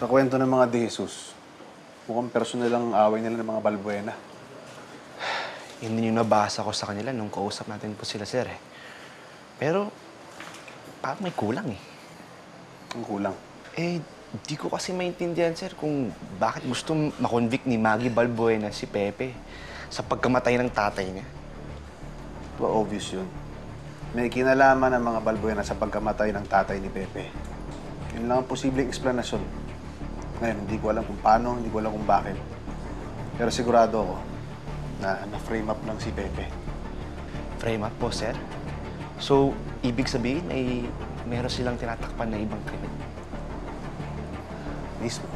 Sa kwento ng mga De Jesus, mukhang personal ang away nila ng mga Balbuena. Yun din yung nabasa ko sa kanila nung kausap natin po sila, sir, eh. Pero, parang may kulang, eh. Ang kulang. Eh, di ko kasi maintindihan, sir, kung bakit gusto makonvict ni Maggie Balbuena si Pepe sa pagkamatay ng tatay niya. Ito, obvious yun. May kinalaman ng mga Balbuena sa pagkamatay ng tatay ni Pepe. Yun lang ang posibleng eksplanasyon. Ngayon, hindi ko alam kung paano, hindi ko alam kung bakit. Pero sigurado ako na na-frame up lang si Pepe. Frame up po, sir. So, ibig sabihin ay meron silang tinatakpan na ibang krimen. Mismo.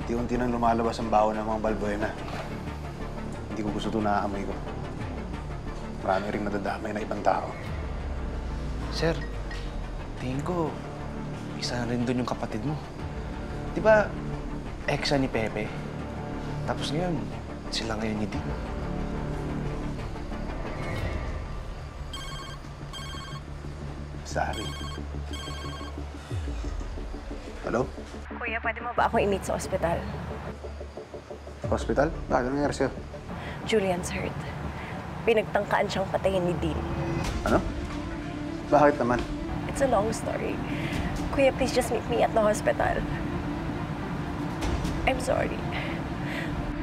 Unti-unti nang lumalabas ang baho ng mga Balbuena. Hindi ko gusto ito naaamoy ko. Marami ring nadadamay na ibang tao. Sir, tingin ko, isa na rin doon yung kapatid mo. Di ba, ex ni Pepe? Tapos ngayon, sila ngayon ni Dean. Sorry. Hello? Kuya, pwede mo ba akong i-meet sa ospital? Hospital? Bakit? Anong nangyari sa'yo? Julian's hurt. Pinagtangkaan siyang patayin ni Dean. Ano? Bakit naman? It's a long story. Kuya, please just meet me at the hospital. I'm sorry.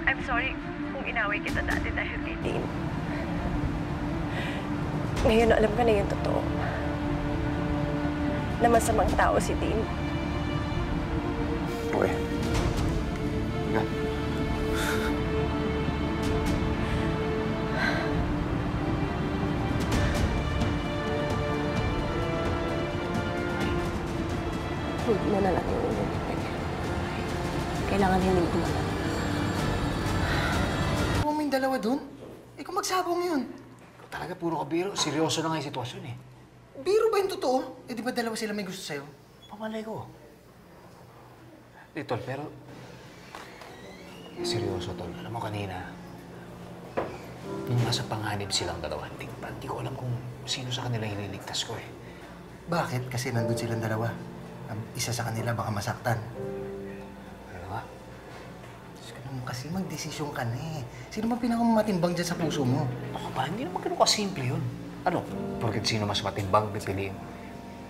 I'm sorry kung inaway kita dati dahil kay Dean. Ngayon, alam ko na yung totoo. Na masamang tao si Dean. Okay. Higa. Huwag mo na lang yung ulit. Kailangan hindi gumalaw. Huwag mo yung dalawa dun? Eh kung magsabong yun. Talaga puro ka biro. Seryoso na nga yung sitwasyon eh. Biro ba yung totoo? Eh di ba dalawa sila may gusto sa'yo? Pamalay ko. Eh tol, pero... seryoso tol. Alam mo kanina, nung nasa panganib silang dalawa, hindi ko alam kung sino sa kanila hililigtas ko eh. Bakit? Kasi nandun silang dalawa. Isa sa kanila baka masaktan. Ano nga? Diyos ko naman kasi magdesisyon ka na eh. Sino ba pinakamatimbang dyan sa puso mo? Ako ba? Hindi naman ganun kasimple yun. Ano? Porket sino mas matimbang pipiliin.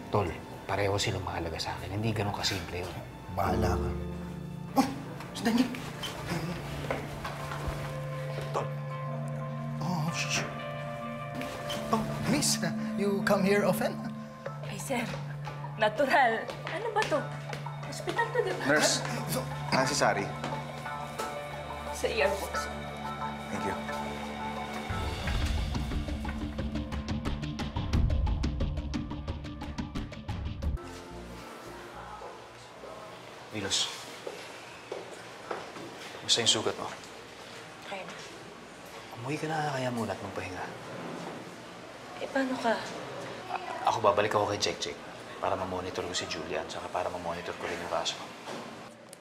Tol, pareho silang mahalaga sa akin. Hindi ganun kasimple yun. Bahala ka. Oh! Sundan niyo! Tol. Oh, shh. Oh, miss, you come here often? Ay, sir. Natural. Ano ba to? Hospital to, di ba? Nurse, si Sari. Sa ER box. Thank you. Milos. Basta yung sugat mo. Okay na. Umuwi ka na kaya muna at magpahinga. Eh, paano ka? Ako babalik ako kay Jake para ma-monitor ko si Julian, saka para ma-monitor ko rin yung kaso.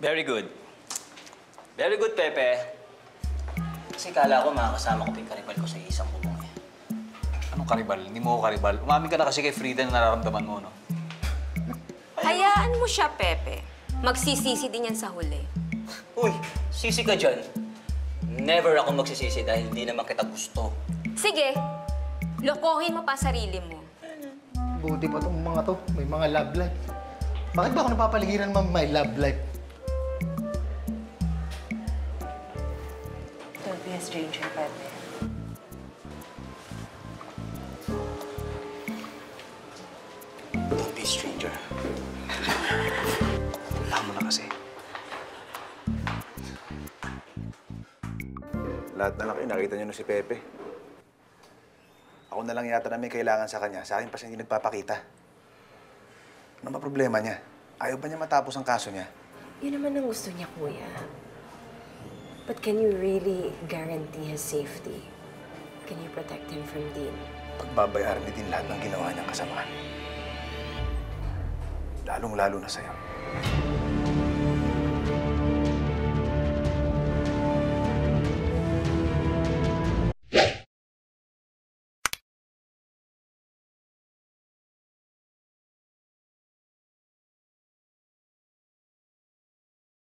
Very good. Very good, Pepe. Kasi kala ko makakasama ko pa yung karibal ko sa isang bubong eh. Anong karibal? Hindi mo ako karibal. Umamin ka na kasi kay Frida na nararamdaman mo, no? Hayaan mo siya, Pepe. Magsisisi din yan sa huli. Uy, sisi ka dyan. Never ako magsisisi dahil hindi naman kita gusto. Sige, lokohin mo pa sarili mo. Buti pa itong mga to. May mga love life. Bakit ba ako napapaligiran may love life? Don't be a stranger, Pepe. Don't be a stranger. Alam mo na kasi. Lahat na lang kayo, nakita niyo na si Pepe. Ako na lang yata na may kailangan sa kanya. Sa akin pa siya hindi nagpapakita. Ano ba problema niya? Ayaw ba niya matapos ang kaso niya? Yun naman ang gusto niya, Kuya. But can you really guarantee his safety? Can you protect him from Dean? Pagbabayaran ni din lahat ng ginawa niyang kasamaan. Lalong-lalo na sa'yo.